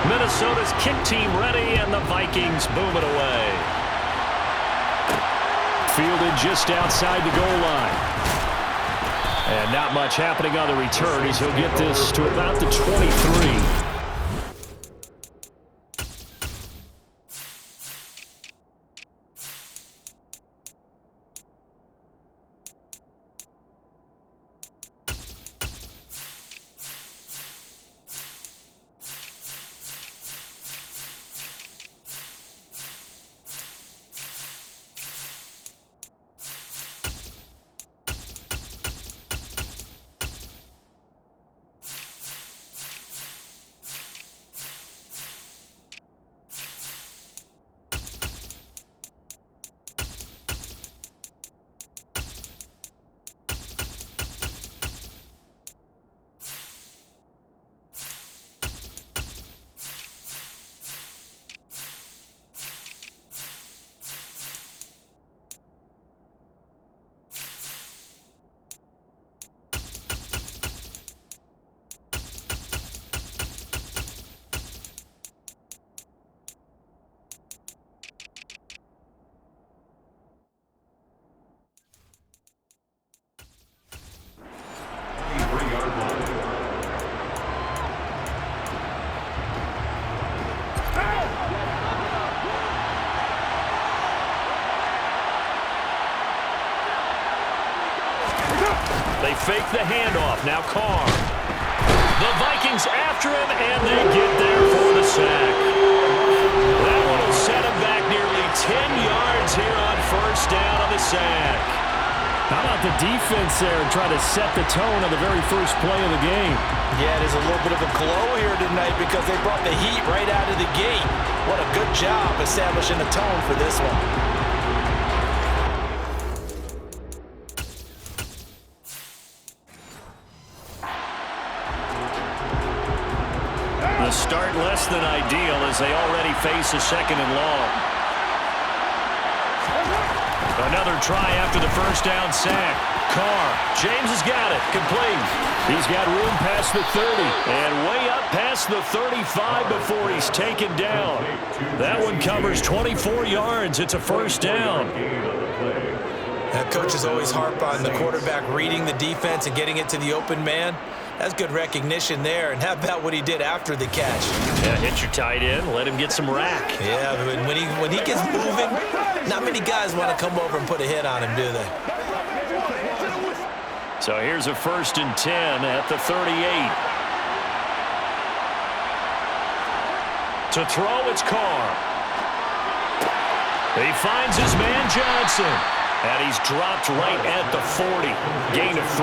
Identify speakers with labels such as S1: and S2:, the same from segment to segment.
S1: Minnesota's kick team ready, and the Vikings boom it away. Fielded just outside the goal line. And not much happening on the return as he'll get this to about the 23. They fake the handoff. Now Carr. The Vikings after him, and they get there for the sack. That one will set him back nearly 10 yards here on first down on the sack.
S2: How about the defense there and try to set the tone on the very first play of the game?
S3: Yeah, there's a little bit of a glow here tonight because they brought the heat right out of the gate. What a good job establishing the tone for this one.
S1: The start less than ideal as they already face a second and long. Another try after the first down sack. Carr. James has got it. Complete. He's got room past the 30 and way up past the 35 before he's taken down. That one covers 24 yards. It's a first down.
S3: That coach is always harp on the quarterback reading the defense and getting it to the open man. That's good recognition there. And how about what he did after the catch?
S1: Yeah, hit your tight end. Let him get some rack.
S3: Yeah, but when he gets moving, not many guys want to come over and put a hit on him, do they?
S1: So here's a 1st and 10 at the 38. To throw, it's Carr. He finds his man Johnson. And he's dropped right at the 40. Gain of 3.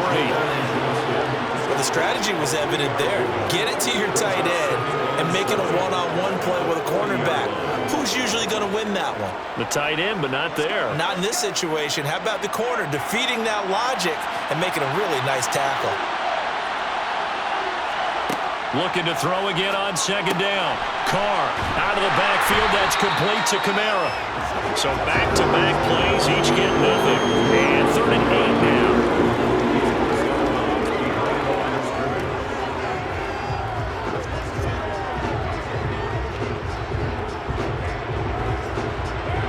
S3: Well, the strategy was evident there. Get it to your tight end and make it a one-on-one play with a cornerback. Who's usually going to win that one?
S1: The tight end, but not there.
S3: Not in this situation. How about the corner defeating that logic and making a really nice tackle?
S1: Looking to throw again on 2nd down. Carr out of the backfield. That's complete to Kamara. So back-to-back plays, each get nothing. And 3rd and 8 now.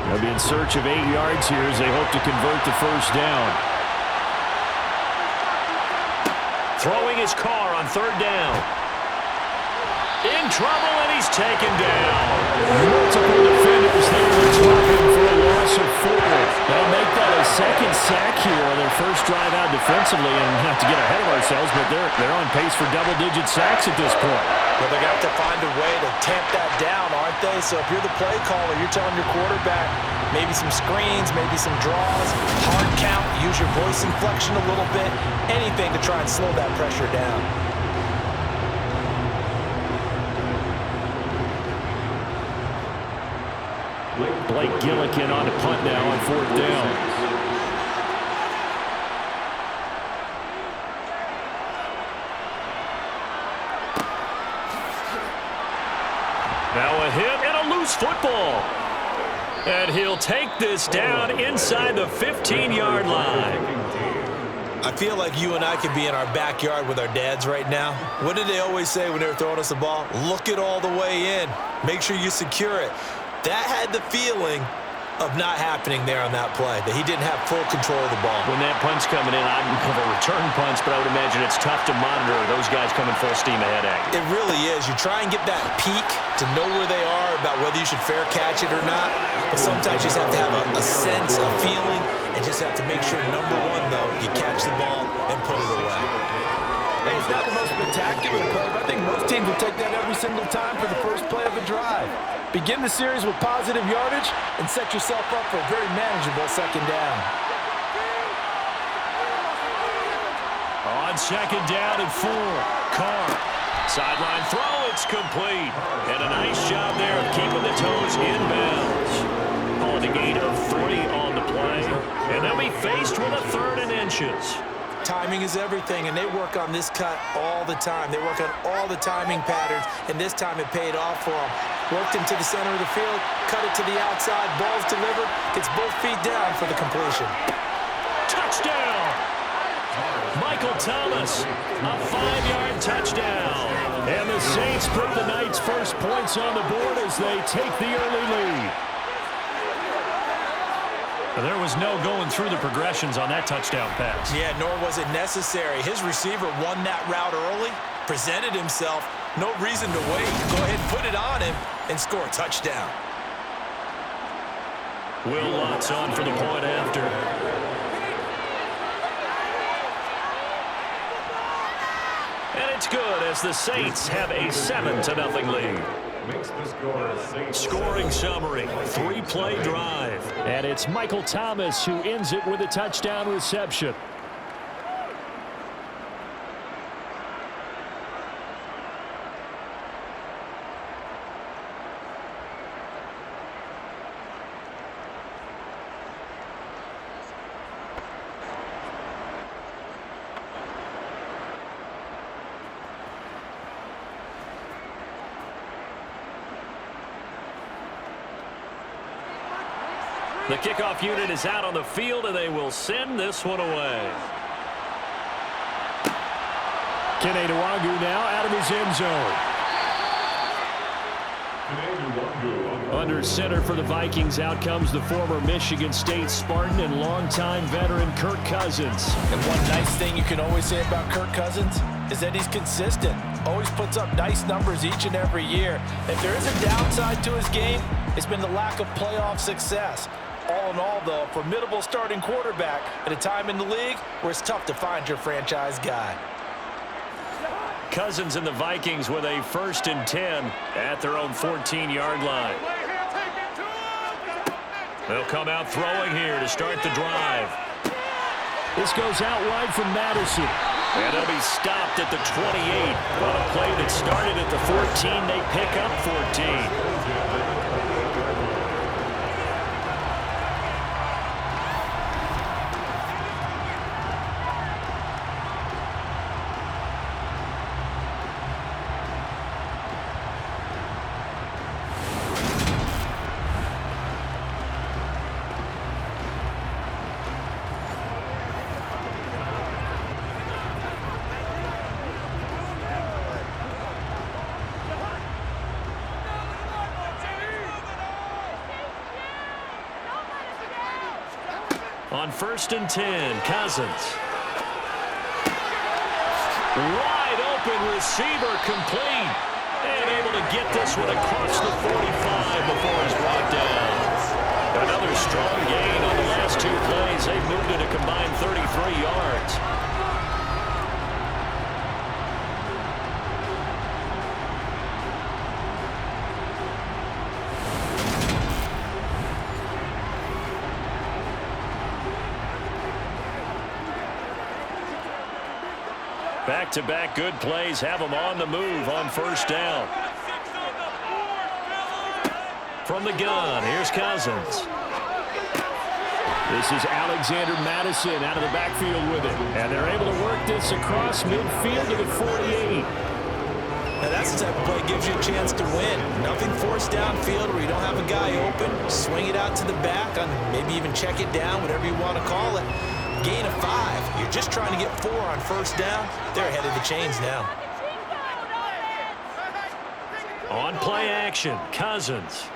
S1: They'll be in search of 8 yards here as they hope to convert the first down. Throwing his Carr on 3rd down. In trouble, and he's taken down.
S2: Multiple defenders there. We're talking for a loss of 4. They'll make that a 2nd sack here on their first drive out defensively, and not to get ahead of ourselves, but they're on pace for double-digit sacks at this point.
S3: Well, they're going to have to find a way to tamp that down, aren't they? So if you're the play caller, you're telling your quarterback maybe some screens, maybe some draws, hard count, use your voice inflection a little bit, anything to try and slow that pressure down.
S1: Blake Gillikin on a punt now on 4th down. Now a hit and a loose football. And he'll take this down inside the 15-yard line.
S3: I feel like you and I could be in our backyard with our dads right now. What did they always say when they were throwing us the ball? Look it all the way in. Make sure you secure it. That had the feeling of not happening there on that play, that he didn't have full control of the ball.
S1: When that punch coming in, I don't have a return punch, but I would imagine it's tough to monitor those guys coming full steam ahead at you.
S3: It really is. You try and get that peek to know where they are, about whether you should fair catch it or not, but sometimes you just have to have a sense, a feeling, and just have to make sure, number one, though, you catch the ball and put it away.
S4: Hey, it's not the most spectacular play, but I think most teams will take that every single time for the first play of the drive. Begin the series with positive yardage and set yourself up for a very manageable second down.
S1: On second down and 4, Carr. Sideline throw, it's complete. And a nice job there of keeping the toes inbounds. Calling a gain of 3 on the play. And they'll be faced with a 3rd and inches.
S3: Timing is everything, and they work on this cut all the time. They work on all the timing patterns, and this time it paid off for them. Worked him to the center of the field, cut it to the outside, ball's delivered, gets both feet down for the completion.
S1: Touchdown! Michael Thomas, a 5-yard touchdown. And the Saints put the night's first points on the board as they take the early lead. There was no going through the progressions on that touchdown pass.
S3: Yeah, nor was it necessary. His receiver won that route early, presented himself, no reason to wait. Go ahead and put it on him and score a touchdown.
S1: Will Lutz on for the point after. And it's good as the Saints have a 7-0 lead. Scoring summary, 3-play drive.
S2: And it's Michael Thomas who ends it with a touchdown reception.
S1: The kickoff unit is out on the field, and they will send this one away.
S2: Kene Nwangu now out of his end zone. Under center for the Vikings, out comes the former Michigan State Spartan and longtime veteran Kirk Cousins.
S4: And one nice thing you can always say about Kirk Cousins is that he's consistent. Always puts up nice numbers each and every year. If there is a downside to his game, it's been the lack of playoff success. All in all, though, a formidable starting quarterback at a time in the league where it's tough to find your franchise guy.
S1: Cousins and the Vikings with a 1st and 10 at their own 14-yard line. They'll come out throwing here to start the drive.
S2: This goes out wide from Madison.
S1: And they'll be stopped at the 28. On a play that started at the 14, they pick up 14. On 1st and 10, Cousins. Wide open receiver complete. And able to get this one across the 45 before he's brought down. Another strong gain on the last 2 plays. They've moved it a combined 33 yards. Back-to-back good plays have them on the move on 1st down. From the gun, here's Cousins.
S2: This is Alexander Madison out of the backfield with it. And they're able to work this across midfield to the 48.
S3: Now that's the type of play that gives you a chance to win. Nothing forced downfield where you don't have a guy open. Swing it out to the back, maybe even check it down, whatever you want to call it. gain of 5. You're just trying to get 4 on first down. They're ahead of the chains now.
S1: On play action, Cousins.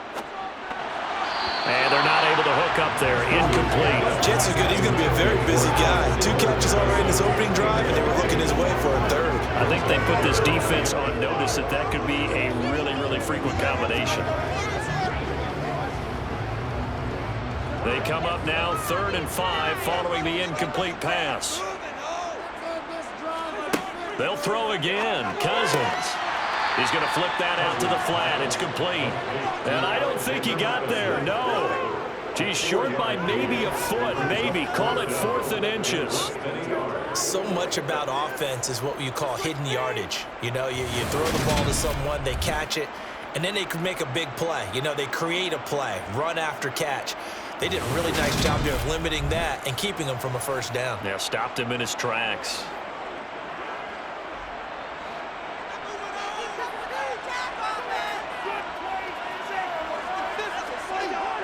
S1: And they're not able to hook up there. Incomplete.
S3: Chances are good he's going to be a very busy guy. 2 catches already in his opening drive, and they were looking his way for a 3rd.
S1: I think they put this defense on notice that that could be a really, really frequent combination. They come up now 3rd and 5 following the incomplete pass. They'll throw again. Cousins. He's going to flip that out to the flat. It's complete. And I don't think he got there. No. He's short by maybe a foot. Maybe. Call it 4th and inches.
S3: So much about offense is what you call hidden yardage. You know, you throw the ball to someone, they catch it, and then they can make a big play. You know, they create a play, run after catch. They did a really nice job here of limiting that and keeping him from a first down.
S1: Yeah, stopped him in his tracks.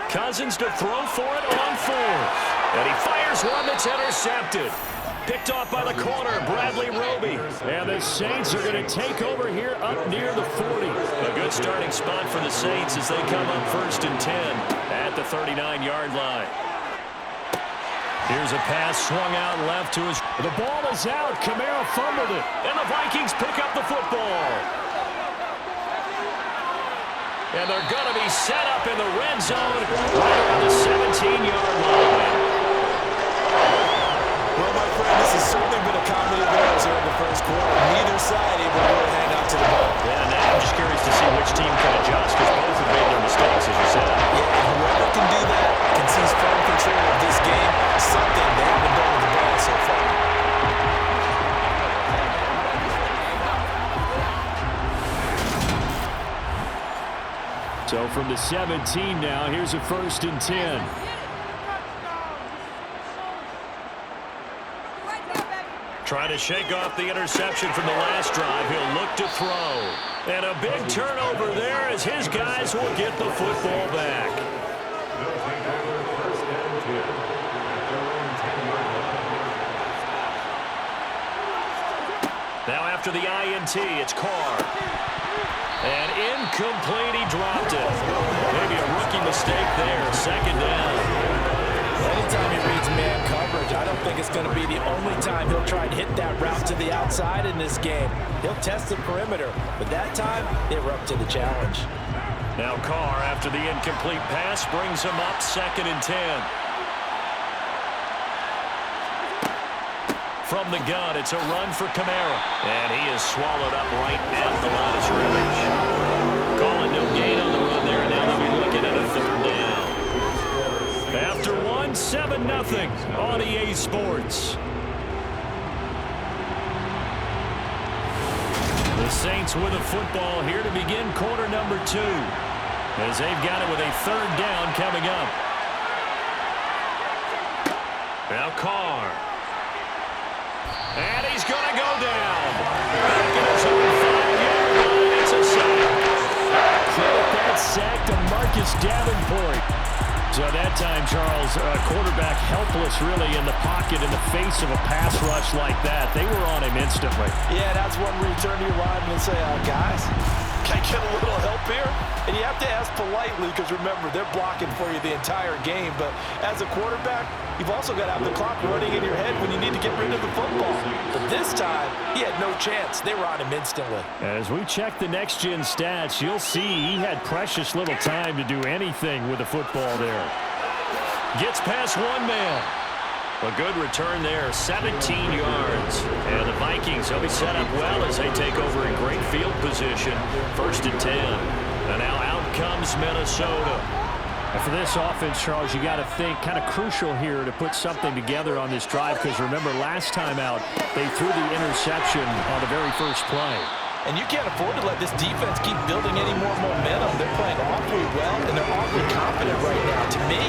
S1: Cousins to throw for it on 4th. And he fires one that's intercepted. Picked off by the corner, Bradley Roby. And the Saints are going to take over here up near the 40. A good starting spot for the Saints as they come up 1st and 10 at the 39-yard line. Here's a pass swung out left to his... The ball is out. Kamara fumbled it. And the Vikings pick up the football. And they're going to be set up in the red zone right around the 17-yard line.
S3: Well, my friend, this has certainly been a comedy of errors here in the first quarter. Neither side able to really hang on to the ball.
S1: Yeah, now I'm just curious to see which team can adjust because both have made their mistakes, as you said.
S3: Yeah, and whoever can do that can seize firm control of this game. Something they haven't done with the ball so far.
S2: So from the 17 now, here's a 1st and 10.
S1: Trying to shake off the interception from the last drive. He'll look to throw. And a big turnover there as his guys will get the football back. Now after the INT, it's Carr. And incomplete, he dropped it. Maybe a rookie mistake there. 2nd down.
S4: Anytime he reads man coverage, I don't think it's going to be the only time he'll try to hit that route to the outside in this game. He'll test the perimeter, but that time, they were up to the challenge.
S1: Now Carr, after the incomplete pass, brings him up 2nd and 10. From the gun, it's a run for Kamara. And he is swallowed up right at the line of scrimmage. Calling no gain on the run there, and now they'll be looking at a 3rd down. After 1, 7-0 on EA Sports. The Saints with a football here to begin quarter number 2. As they've got it with a 3rd down coming up. Now Carr. And he's going to go down. Back in his own 5-yard line. It's a sack.
S2: Credit that sack to Marcus Davenport. So that time, Charles, quarterback helpless really in the pocket in the face of a pass rush like that. They were on him instantly.
S4: Yeah, that's one where you turn to your lineman and say, guys, can I get a little help here? And you have to ask politely because, remember, they're blocking for you the entire game. But as a quarterback, you've also got to have the clock running in your head when you need to get rid of the football. But this time, he had no chance. They were on him instantly.
S2: As we check the next-gen stats, you'll see he had precious little time to do anything with the football there.
S1: Gets past one man. A good return there, 17 yards. And the Vikings will be set up well as they take over in great field position. 1st and 10. And now out comes Minnesota.
S2: And for this offense, Charles, you got to think kind of crucial here to put something together on this drive because remember last time out they threw the interception on the very first play.
S4: And you can't afford to let this defense keep building any more momentum. They're playing awfully well, and they're awfully confident right now. To me,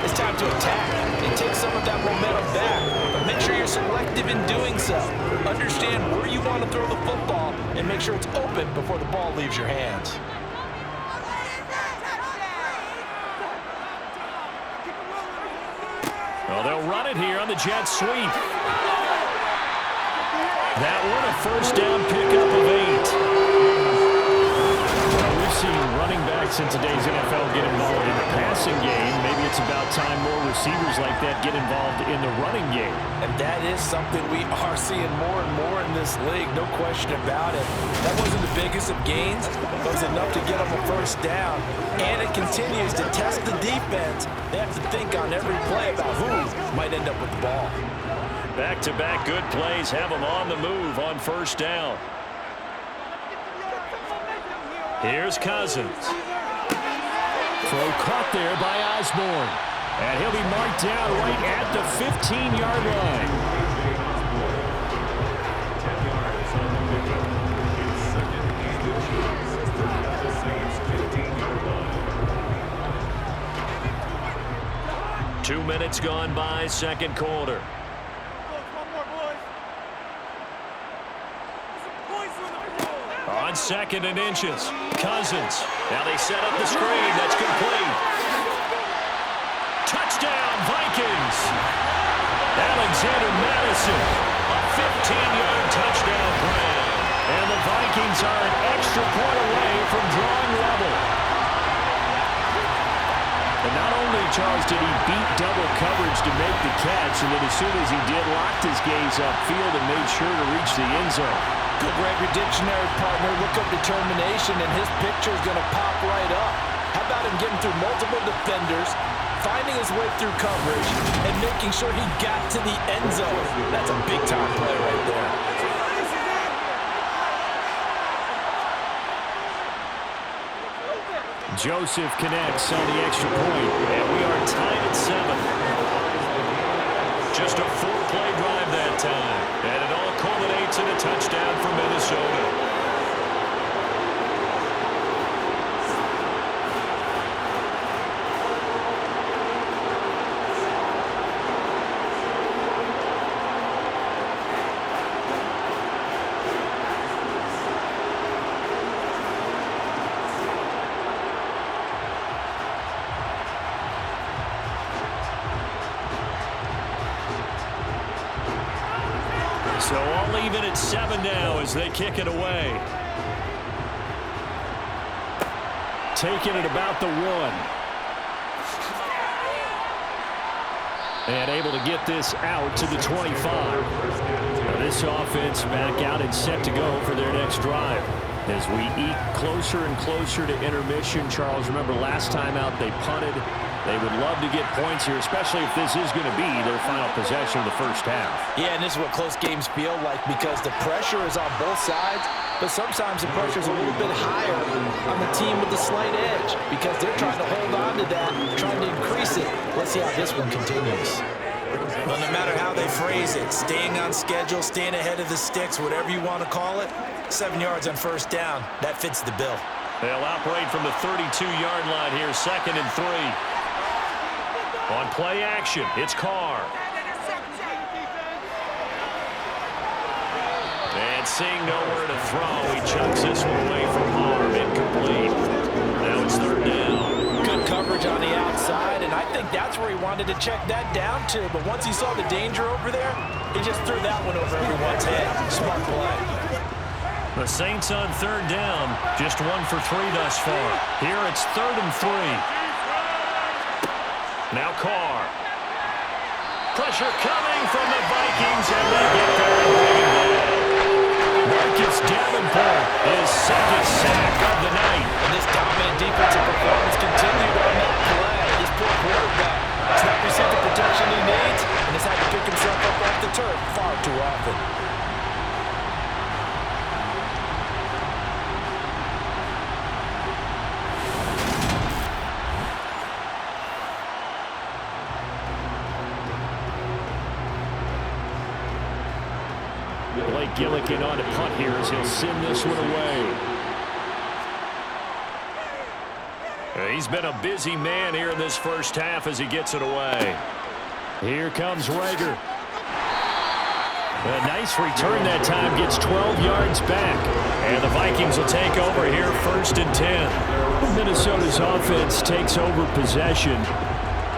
S4: it's time to attack and take some of that momentum back. But make sure you're selective in doing so. Understand where you want to throw the football and make sure it's open before the ball leaves your hands.
S1: Well, they'll run it here on the jet sweep. That one a first down pickup of 8. Well, we've seen running backs in today's NFL get involved in the passing game. Maybe it's about time more receivers like that get involved in the running game.
S4: And that is something we are seeing more and more in this league, no question about it. That wasn't the biggest of gains, but it was enough to get them a first down. And it continues to test the defense. They have to think on every play about who might end up with the ball.
S1: Back-to-back good plays have them on the move on first down. Here's Cousins. Throw caught there by Osborne. And he'll be marked down right at the 15-yard line. Two minutes gone by, second quarter. On second and inches, Cousins. Now they set up the screen. That's complete. Touchdown, Vikings. Alexander Madison, a 15-yard touchdown grab. And the Vikings are an extra point away from drawing level. And not only, Charles, did he beat double coverage to make the catch, and then as soon as he did, locked his gaze upfield and made sure to reach the end zone.
S4: Good Greg, your dictionary partner, look up determination, and his picture is going to pop right up. How about him getting through multiple defenders, finding his way through coverage, and making sure he got to the end zone? That's a big-time play right there.
S1: Joseph connects on the extra point, and we are tied at 7. Just a 4-play drive that time, and it all culminates in a touchdown for Minnesota. So all even at 7 now as they kick it away. Taking it about the 1. And able to get this out to the 25. Now this offense back out and set to go for their next drive. As we eke closer and closer to intermission, Charles, remember last time out they punted. They would love to get points here, especially if this is going to be their final possession of the first half.
S4: Yeah, and this is what close games feel like because the pressure is on both sides, but sometimes the pressure is a little bit higher on the team with the slight edge because they're trying to hold on to that, trying to increase it. Let's see how this one continues. Well, no matter how they phrase it, staying on schedule, staying ahead of the sticks, whatever you want to call it, 7 yards on first down, that fits the bill.
S1: They'll operate from the 32-yard line here, 2nd and 3. On play action, it's Carr. And seeing nowhere to throw, he chucks this one away from harm, incomplete. Now it's 3rd down.
S4: Good coverage on the outside, and I think that's where he wanted to check that down to. But once he saw the danger over there, he just threw that one over everyone's head. Smart play.
S1: The Saints on 3rd down, just 1 for 3 thus far. Here it's 3rd and 3. Now Carr. Pressure coming from the Vikings, and they get there and bring it down. Marcus Davenport, his 2nd sack of the night.
S4: And this dominant defensive performance continued on that play. This poor quarterback has not received the protection he needs and has had to pick himself up off the turf far too often.
S1: Blake Gillikin on to punt here as he'll send this one away. He's been a busy man here in this first half as he gets it away. Here comes Rager. A nice return that time, gets 12 yards back. And the Vikings will take over here, 1st and 10. Minnesota's offense takes over possession.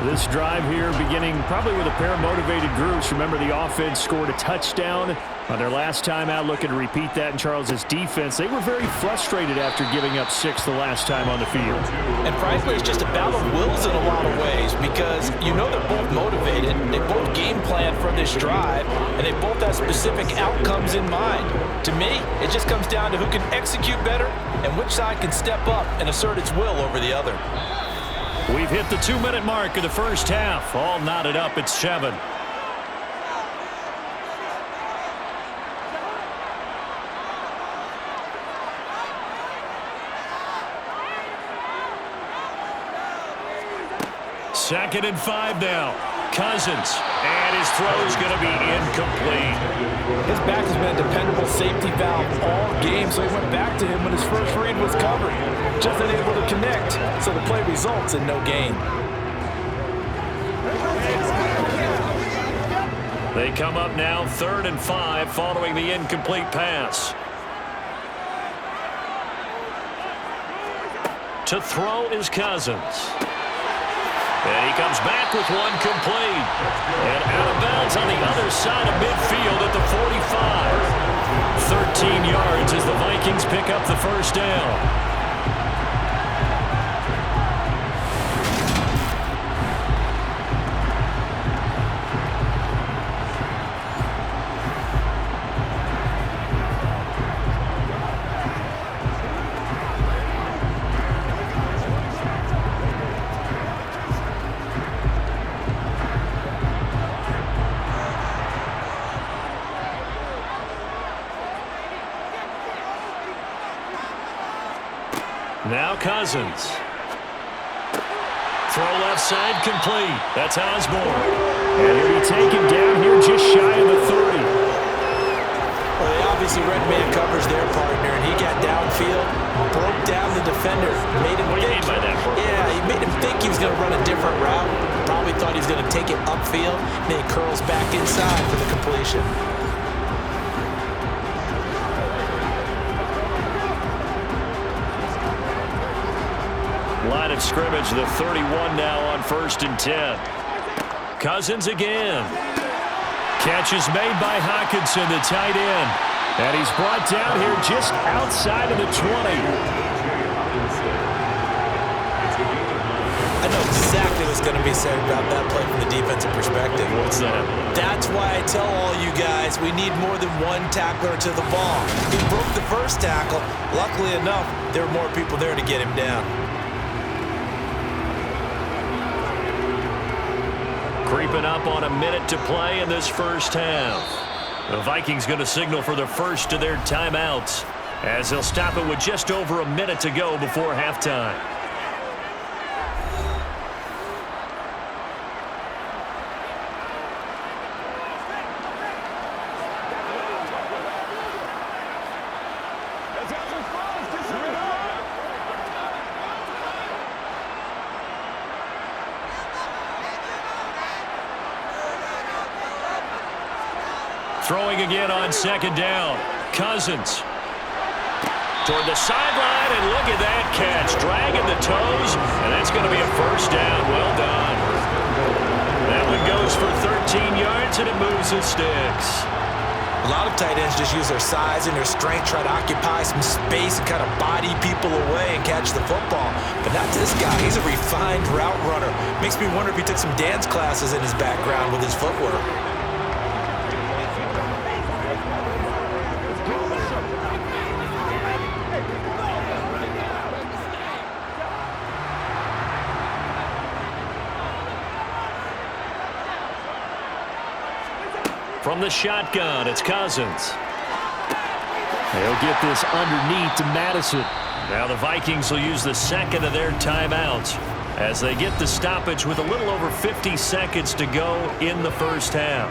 S2: This drive here beginning probably with a pair of motivated groups. Remember, the offense scored a touchdown on their last time out, looking to repeat that in Charles's defense. They were very frustrated after giving up 6 the last time on the field.
S4: And frankly, it's just a battle of wills in a lot of ways because you know they're both motivated. They both game plan for this drive, and they both have specific outcomes in mind. To me, it just comes down to who can execute better and which side can step up and assert its will over the other.
S1: We've hit the 2-minute mark of the first half. All knotted up at 7. Second and 5 now. Cousins. And his throw is going to be incomplete.
S4: His back has been a dependable safety valve all game, so he went back to him when his first read was covered. Just unable to connect, so the play results in no gain.
S1: They come up now 3rd and 5 following the incomplete pass. To throw is Cousins. And he comes back with one complete. And out of bounds on the other side of midfield at the 45. 13 yards as the Vikings pick up the first down. Now Cousins. Throw left side complete. That's Osborne. And here you take him down here just shy of the 30.
S3: Well, they obviously red man covers their partner, and he got downfield, broke down the defender, made him
S1: What do you mean by that?
S3: Yeah, he made him think he was going to run a different route. Probably thought he was going to take it upfield, and then he curls back inside for the completion.
S1: Line of scrimmage, the 31 now on 1st and 10. Cousins again. Catch is made by Hockenson, the tight end. And he's brought down here just outside of the 20.
S3: I know exactly what's going to be said about that play from the defensive perspective.
S1: What's that?
S3: That's why I tell all you guys we need more than one tackler to the ball. He broke the first tackle. Luckily enough, there were more people there to get him down.
S1: Creeping up on a minute to play in this first half. The Vikings going to signal for the first of their timeouts as they'll stop it with just over a minute to go before halftime. Throwing again on 2nd down. Cousins. Toward the sideline, and look at that catch. Dragging the toes, and that's going to be a first down. Well done. That one goes for 13 yards, and it moves the sticks.
S3: A lot of tight ends just use their size and their strength, try to occupy some space and kind of body people away and catch the football. But not this guy. He's a refined route runner. Makes me wonder if he took some dance classes in his background with his footwork.
S1: From the shotgun, it's Cousins. They'll get this underneath to Madison. Now the Vikings will use the second of their timeouts as they get the stoppage with a little over 50 seconds to go in the first half.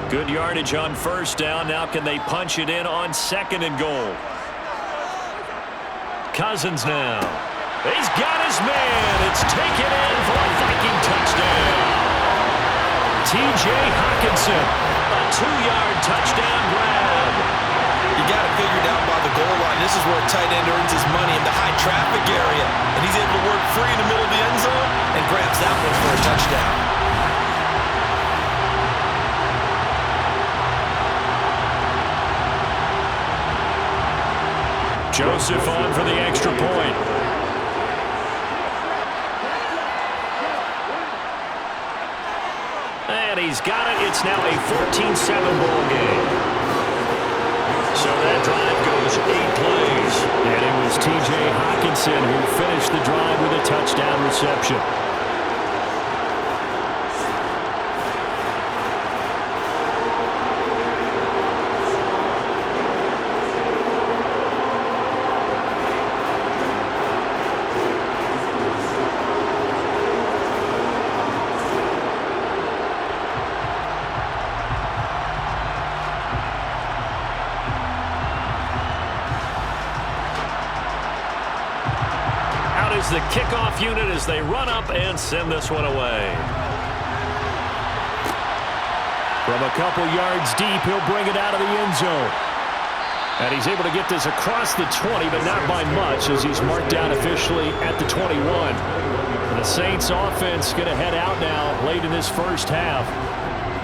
S1: Good yardage on 1st down. Now can they punch it in on 2nd and goal? Cousins now. He's got his man. It's taken in for a Viking touchdown. T.J. Hockenson. A 2-yard touchdown grab.
S4: You got it figured out by the goal line. This is where a tight end earns his money, in the high traffic area. And he's able to work free in the middle of the end zone and grabs that one for a touchdown.
S1: Joseph on for the extra point. And he's got it. It's now a 14-7 ball game. So that drive goes 8 plays. And it was T.J. Hockenson who finished the drive with a touchdown reception. The kickoff unit as they run up and send this one away. From a couple yards deep, he'll bring it out of the end zone. And he's able to get this across the 20, but not by much, as he's marked down officially at the 21. And the Saints offense going to head out now late in this first half.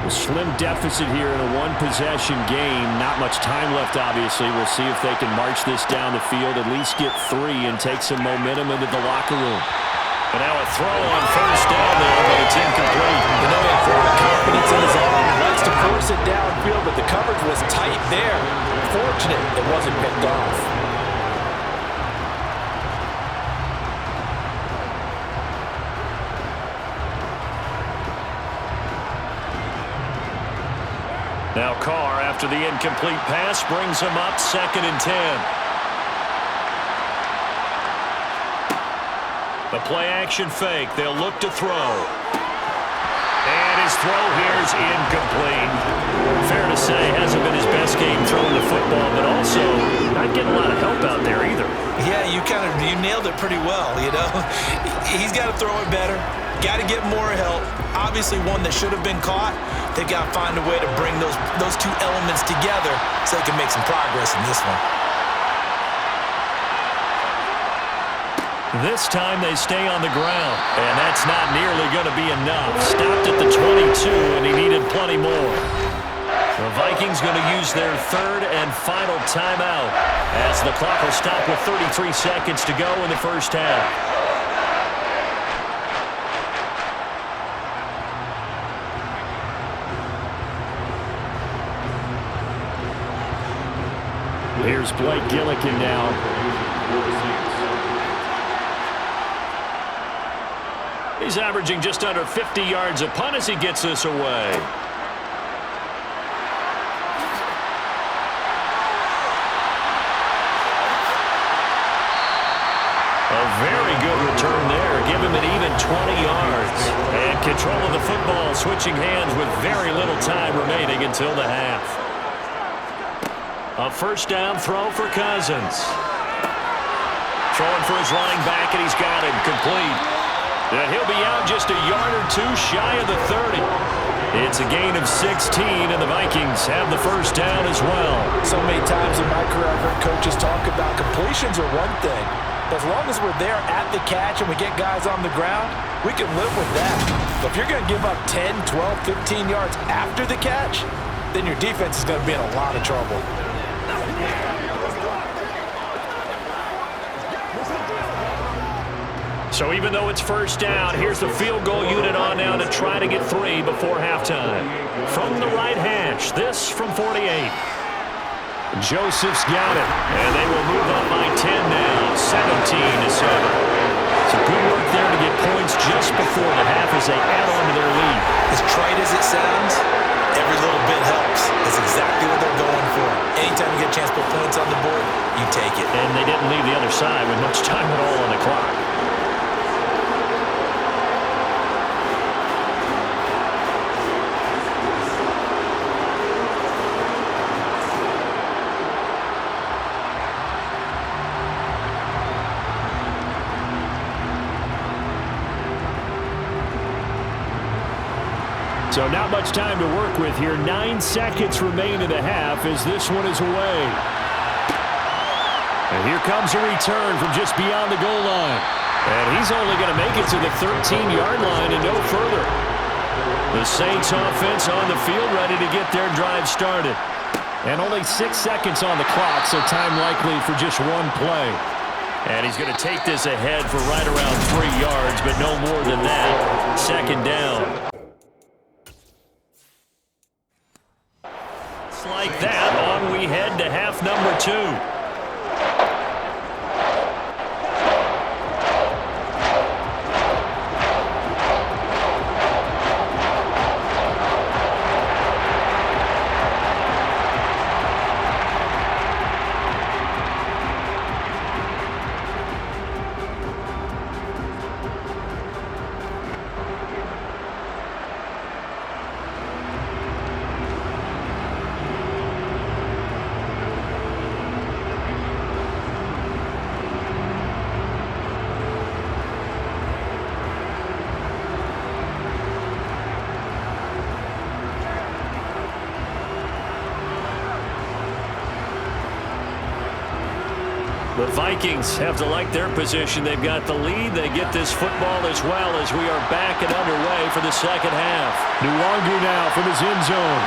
S1: A slim deficit here in a one-possession game. Not much time left, obviously. We'll see if they can march this down the field, at least get 3 and take some momentum into the locker room. And now a throw on first down there, but it's incomplete.
S4: You know, he has a lot of confidence in his arm. He likes to force it downfield, but the coverage was tight there. Fortunate it wasn't picked off.
S1: Now Carr, after the incomplete pass, brings him up 2nd and 10. The play-action fake. They'll look to throw. And his throw here is incomplete. Fair to say, hasn't been his best game throwing the football, but also not getting a lot of help out there either.
S4: Yeah, you nailed it pretty well, you know. He's got to throw it better. Got to get more help. Obviously one that should have been caught. They've got to find a way to bring those two elements together so they can make some progress in this one.
S1: This time they stay on the ground, and that's not nearly going to be enough. Stopped at the 22, and he needed plenty more. The Vikings going to use their 3rd and final timeout as the clock will stop with 33 seconds to go in the first half. Here's Blake Gillikin now. He's averaging just under 50 yards a punt as he gets this away. A very good return there. Give him an even 20 yards. And control of the football, switching hands with very little time remaining until the half. A first down throw for Cousins. Throwing for his running back, and he's got him complete. And he'll be out just a yard or 2 shy of the 30. It's a gain of 16, and the Vikings have the first down as well.
S4: So many times in my career, I've heard coaches talk about completions are one thing. But as long as we're there at the catch and we get guys on the ground, we can live with that. But if you're going to give up 10, 12, 15 yards after the catch, then your defense is going to be in a lot of trouble.
S1: So even though it's first down, here's the field goal unit on now to try to get 3 before halftime. From the right hash, this from 48. Joseph's got it, and they will move up by 10 now, 17-7. So good work there to get points just before the half as they add on to their lead.
S4: As trite as it sounds, every little bit helps. That's exactly what they're going for. Anytime you get a chance to put points on the board, you take it.
S1: And they didn't leave the other side with much time at all on the clock.
S2: So not much time to work with here. 9 seconds remain in the half as this one is away. And here comes a return from just beyond the goal line. And he's only going to make it to the 13-yard line and no further. The Saints offense on the field ready to get their drive started. And only 6 seconds on the clock, so time likely for just one play. And he's going to take this ahead for right around 3 yards, but no more than that. Second down. Just like that, on we head to half number 2. The Vikings have to like their position. They've got the lead. They get this football as well as we are back and underway for the second half. Nwangu now from his end zone.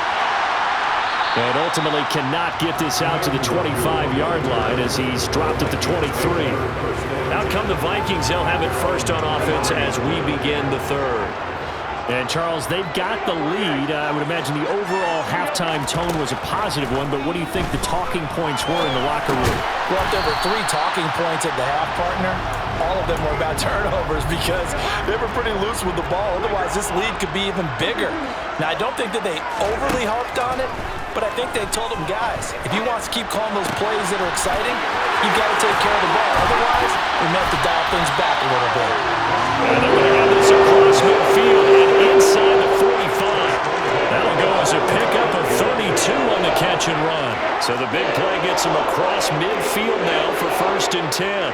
S2: And ultimately cannot get this out to the 25-yard line as he's dropped at the 23. Out come the Vikings. They'll have it first on offense as we begin the third. And, Charles, they've got the lead. I would imagine the overall halftime tone was a positive one, but what do you think the talking points were in the locker room?
S4: Well, there were 3 talking points at the half, partner. All of them were about turnovers because they were pretty loose with the ball. Otherwise, this lead could be even bigger. Now, I don't think that they overly harped on it, but I think they told them, guys, if you want to keep calling those plays that are exciting, you've got to take care of the ball. Otherwise, we may have to dial things back a little bit.
S2: And they're going to have this across midfield and inside the 45. That'll go as a pickup of 32 on the catch and run. So the big play gets him across midfield now for 1st and 10.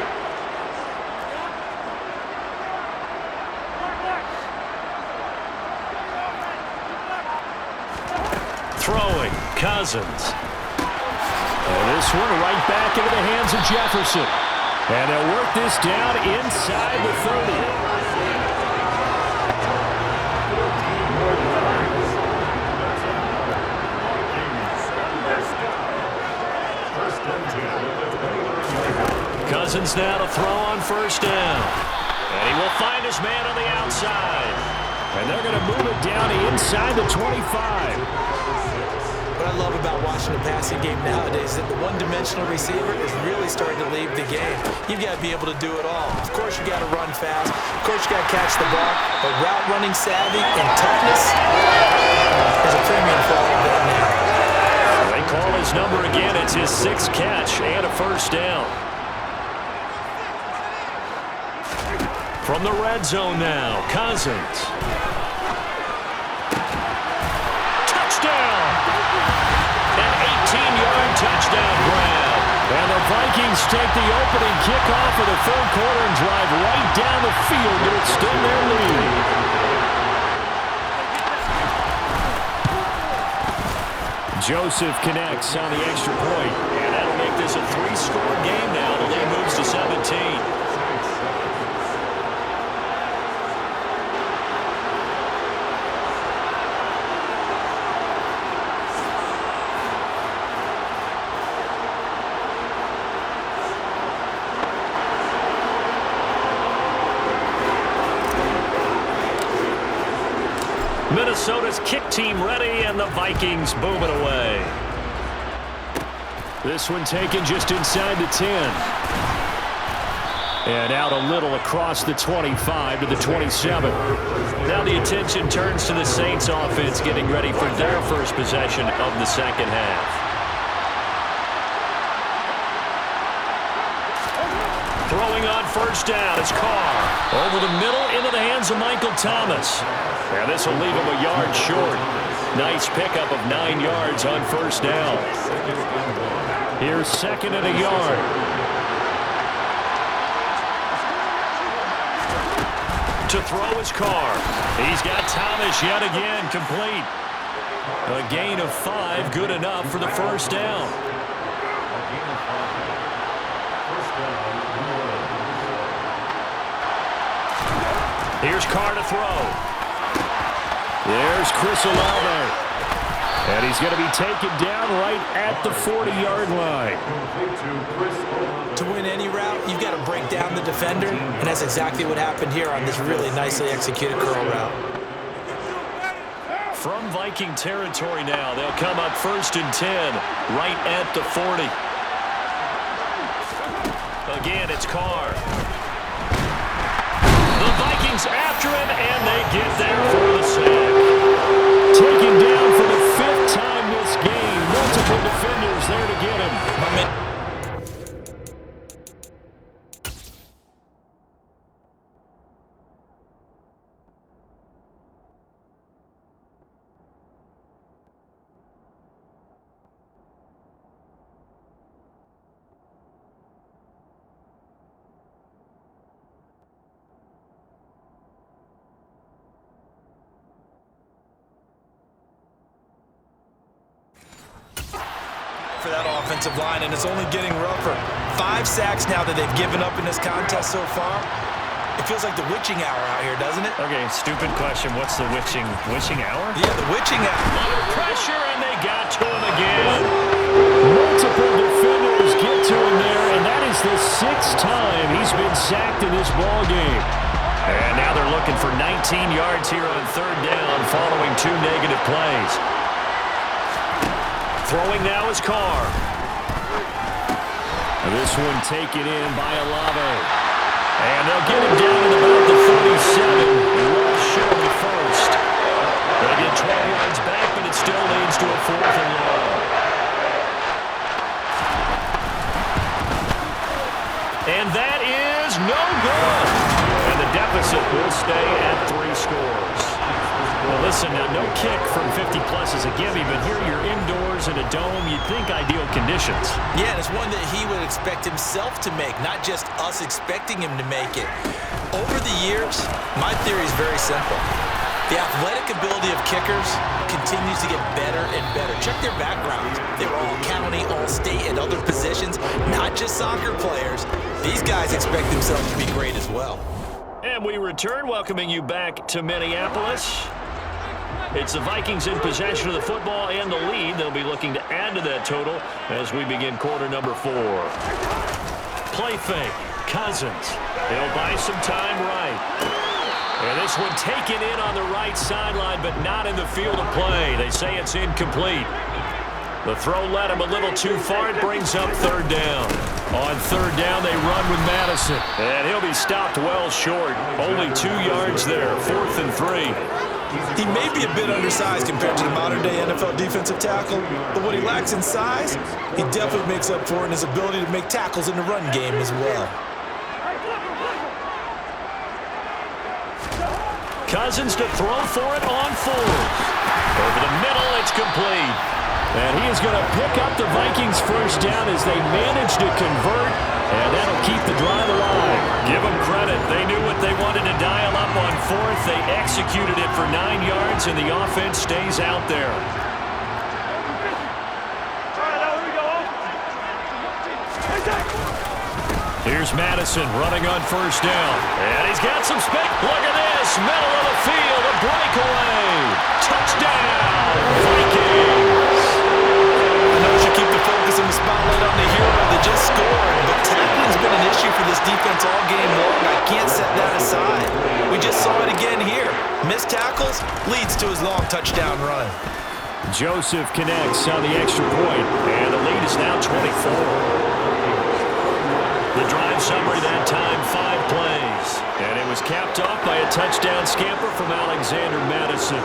S2: Throwing, Cousins. And this one right back into the hands of Jefferson. And they'll work this down inside the 30. Cousins now to throw on 1st down. And he will find his man on the outside. And they're going to move it down inside the 25.
S3: What I love about watching the passing game nowadays is that the one-dimensional receiver is really starting to leave the game. You've got to be able to do it all. Of course, you got to run fast. Of course, you got to catch the ball. But route running savvy and toughness is a premium for all of that now.
S2: They call his number again. It's his 6th catch and a 1st down. From the red zone now, Cousins. Touchdown! An 18-yard touchdown grab. And the Vikings take the opening kickoff of the 3rd quarter and drive right down the field to extend their lead. Joseph connects on the extra point. And that'll make this a 3-score game now. The lead moves to 17. Minnesota's kick team ready, and the Vikings boom it away. This one taken just inside the 10. And out a little across the 25 to the 27. Now the attention turns to the Saints offense getting ready for their first possession of the second half. Throwing on 1st down is Carr. Over the middle into the hands of Michael Thomas. And this will leave him a yard short. Nice pickup of 9 yards on 1st down. Here's 2nd and a yard.
S1: To throw his car. He's got Thomas yet again complete. A gain of 5, good enough for the first down. Here's Carr to throw. There's Chris Olave. And he's going to be taken down right at the 40-yard line.
S3: To win any route, you've got to break down the defender, and that's exactly what happened here on this really nicely executed curl route.
S1: From Viking territory now, they'll come up 1st and 10, right at the 40. Again, it's Carr. The Vikings after him, and they get there for the sack. Taken down for the 5th time this game. Multiple defenders there to get him.
S3: For that offensive line, and it's only getting rougher. 5 sacks now that they've given up in this contest so far. It feels like the witching hour out here, doesn't it?
S1: Okay, stupid question. What's the witching hour?
S3: Yeah, the witching hour.
S1: Under pressure, and they got to him again. Multiple defenders get to him there, and that is the 6th time he's been sacked in this ball game. And now they're looking for 19 yards here on 3rd down following 2 negative plays. Throwing now is Carr. This one taken in by Olave. And they'll get him down at about the 47. Well short of the first. They'll get 12 yards back, but it still leads to a 4th and long. And that is no good. And the deficit will stay at 3 scores. Well, listen, now no kick from 50-plus is a gimme, but here you're indoors in a dome. You'd think ideal conditions.
S3: Yeah, and it's one that he would expect himself to make, not just us expecting him to make it. Over the years, my theory is very simple. The athletic ability of kickers continues to get better and better. Check their backgrounds. They were all county, all state, and other positions, not just soccer players. These guys expect themselves to be great as well.
S1: And we return, welcoming you back to Minneapolis. It's the Vikings in possession of the football and the lead. They'll be looking to add to that total as we begin quarter number 4. Play fake. Cousins. He'll buy some time right. And this one taken in on the right sideline, but not in the field of play. They say it's incomplete. The throw led him a little too far. It brings up 3rd down. On 3rd down, they run with Madison. And he'll be stopped well short. Only 2 yards there. 4th and 3.
S3: He may be a bit undersized compared to the modern-day NFL defensive tackle, but what he lacks in size, he definitely makes up for in his ability to make tackles in the run game as well.
S1: Cousins to throw for it on 4th. Over the middle, it's complete. And he is going to pick up the Vikings' first down as they manage to convert, and that'll keep the drive alive. Give them credit. They knew what they wanted to dial up on 4th. They executed it for 9 yards, and the offense stays out there. Here's Madison running on 1st down. And he's got some space. Look at this. Middle of the field. A breakaway. Touchdown, Vikings.
S3: I know we should keep the focus and the spotlight on the hero that just scored, but tackling's been an issue for this defense all game long. I can't set that aside. We just saw it again here. Missed tackles leads to his long touchdown run.
S1: Joseph connects on the extra point, and the lead is now 24. The drive summary that time, 5 plays. And it was capped off by a touchdown scamper from Alexander Madison.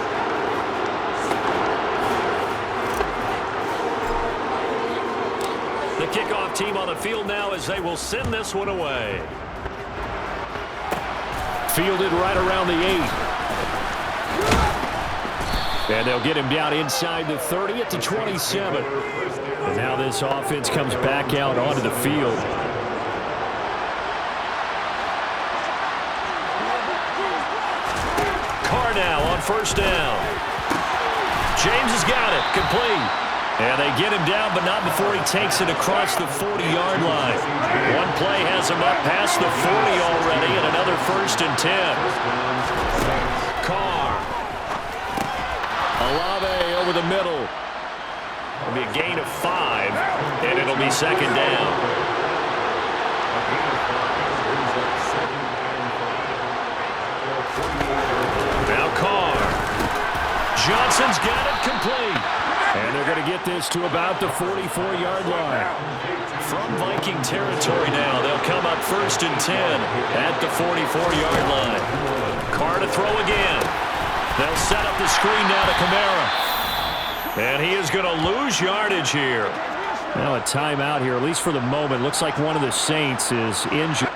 S1: The kickoff team on the field now as they will send this one away. Fielded right around the 8. And they'll get him down inside the 30 at the 27. And now this offense comes back out onto the field. first down. James has got it. Complete. And they get him down, but not before he takes it across the 40-yard line. One play has him up past the 40 already, and another first and 10. Carr. Olave over the middle. It'll be a gain of 5, and it'll be second down. Now Carr. Johnson's got it complete. And they're going to get this to about the 44-yard line. From Viking territory now, they'll come up first and 10 at the 44-yard line. Carr to throw again. They'll set up the screen now to Kamara. And he is going to lose yardage here. Now a timeout here, at least for the moment. Looks like one of the Saints is injured.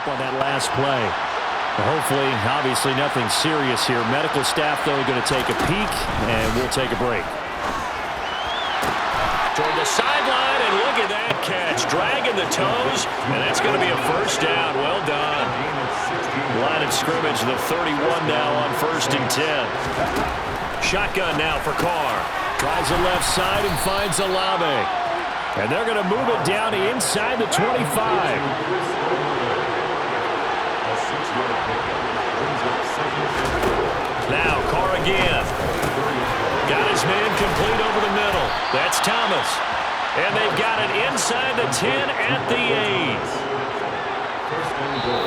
S1: On that last play. Hopefully, obviously nothing serious here. Medical staff, though, going to take a peek, and we'll take a break. Toward the sideline, and look at that catch. Dragging the toes, and that's going to be a first down. Well done. Line of scrimmage, the 31 now on first and 10. Shotgun now for Carr. Tries the left side and finds Olave. And they're going to move it down to inside the 25. Now Carr again. Got his man complete over the middle. That's Thomas. And they've got it inside the 10 at the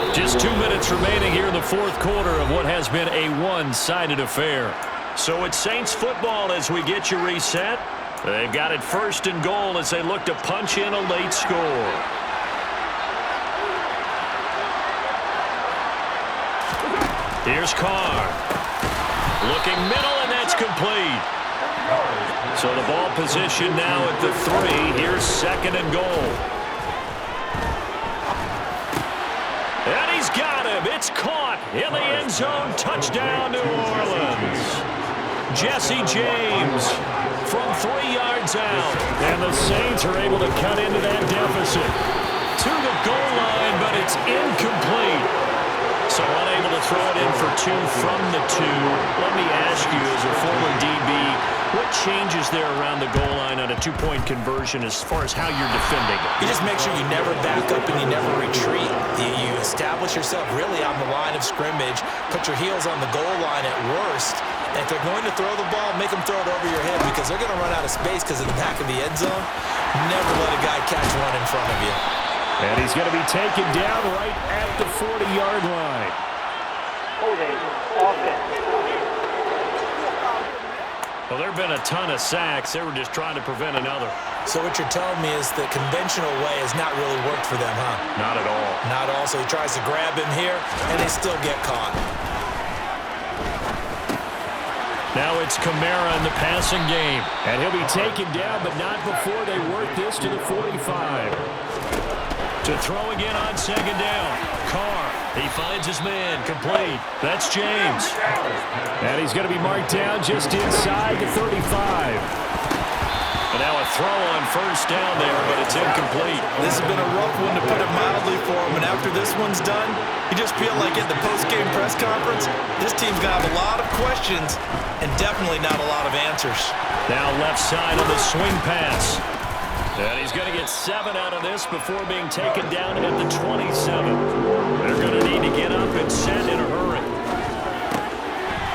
S1: 8. Just 2 minutes remaining here in the fourth quarter of what has been a one-sided affair. So it's Saints football as we get you reset. They've got it first and goal as they look to punch in a late score. Here's Carr. Looking middle, and that's complete. So the ball position now at the 3. Here's second and goal. And he's got him. It's caught in the end zone. Touchdown, New Orleans. Jesse James from 3 yards out. And the Saints are able to cut into that deficit. To the goal line, but it's incomplete. So unable to throw it in for 2 from the 2. Let me ask you, as a former DB, what changes there around the goal line on a 2-point conversion as far as how you're defending?
S3: You just make sure you never back up and you never retreat. You establish yourself really on the line of scrimmage, put your heels on the goal line at worst. And if they're going to throw the ball, make them throw it over your head because they're going to run out of space because of the back of the end zone. Never let a guy catch one in front of you.
S1: And he's going to be taken down right at the 40-yard line. Well, there have been a ton of sacks. They were just trying to prevent another.
S3: So what you're telling me is the conventional way has not really worked for them, huh?
S1: Not at all.
S3: Not all. So he tries to grab him here, and they still get caught.
S1: Now it's Kamara in the passing game. And he'll be taken down, but not before they work this to the 45. To throw again on second down. Carr, he finds his man, complete. That's James. And he's going to be marked down just inside the 35. And now a throw on first down there, but it's incomplete.
S3: This has been a rough one to put it mildly for him, and after this one's done, you just feel like at the post-game press conference, this team's going to have a lot of questions and definitely not a lot of answers.
S1: Now left side on the swing pass. And he's going to get 7 out of this before being taken down at the 27. They're going to need to get up and send in a hurry.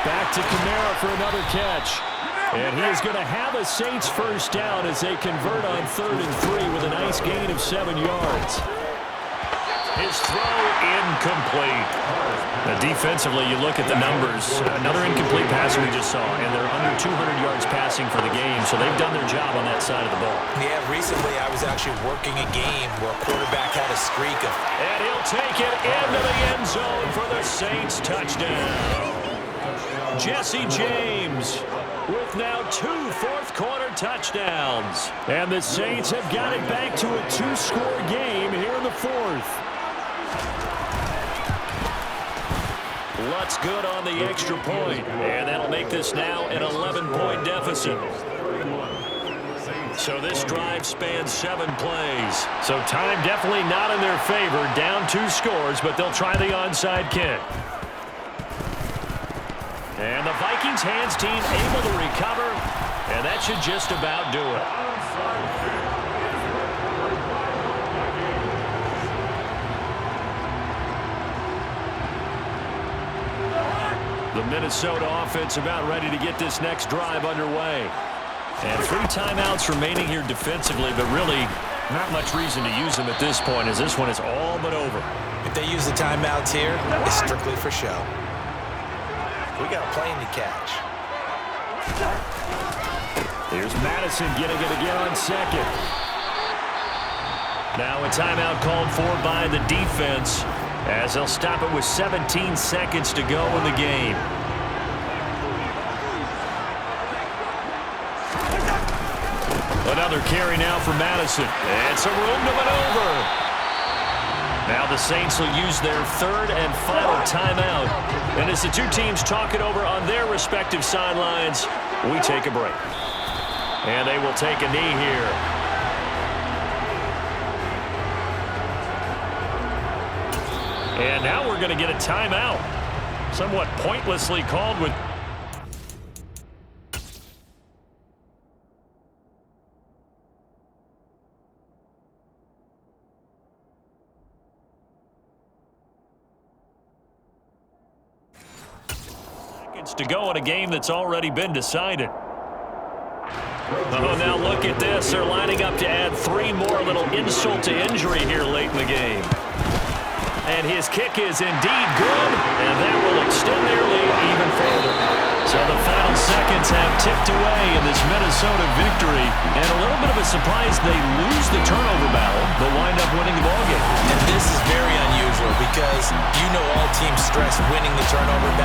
S1: Back to Kamara for another catch. And he is going to have a Saints first down as they convert on 3rd and 3 with a nice gain of 7 yards. His throw incomplete. Now defensively, you look at the numbers. Another incomplete pass we just saw, and they're under 200 yards passing for the game, so they've done their job on that side of the ball.
S3: Yeah, recently I was actually working a game where a quarterback had a streak of...
S1: And he'll take it into the end zone for the Saints touchdown. Jesse James with now 2 fourth-quarter touchdowns. And the Saints have got it back to a 2-score game here in the 4th. Lutz good on the extra point, and that'll make this now an 11-point deficit. So this drive spans 7 plays.
S2: So time definitely not in their favor. Down 2 scores, but they'll try the onside kick. And the Vikings hands team able to recover, and that should just about do it. The Minnesota offense about ready to get this next drive underway. And 3 timeouts remaining here defensively, but really not much reason to use them at this point as this one is all but over.
S3: If they use the timeouts here, it's strictly for show. We got a plane to catch.
S2: Here's Madison getting it again on second. Now a timeout called for by the defense as they'll stop it with 17 seconds to go in the game. Another carry now for Madison. And some room to maneuver. Now the Saints will use their 3rd and final timeout. And as the 2 teams talk it over on their respective sidelines, we take a break. And they will take a knee here. And now we're going to get a timeout. Somewhat pointlessly called with... to go in a game that's already been decided. Oh, now look at this. They're lining up to add 3 more, a little insult to injury here late in the game. And his kick is indeed good, and that will extend their lead even further. So the final seconds have ticked away in this Minnesota victory. And a little bit of a surprise, they lose the turnover battle, but wind up winning the ballgame.
S3: And this is very unusual because you know all teams stress winning the turnover battle.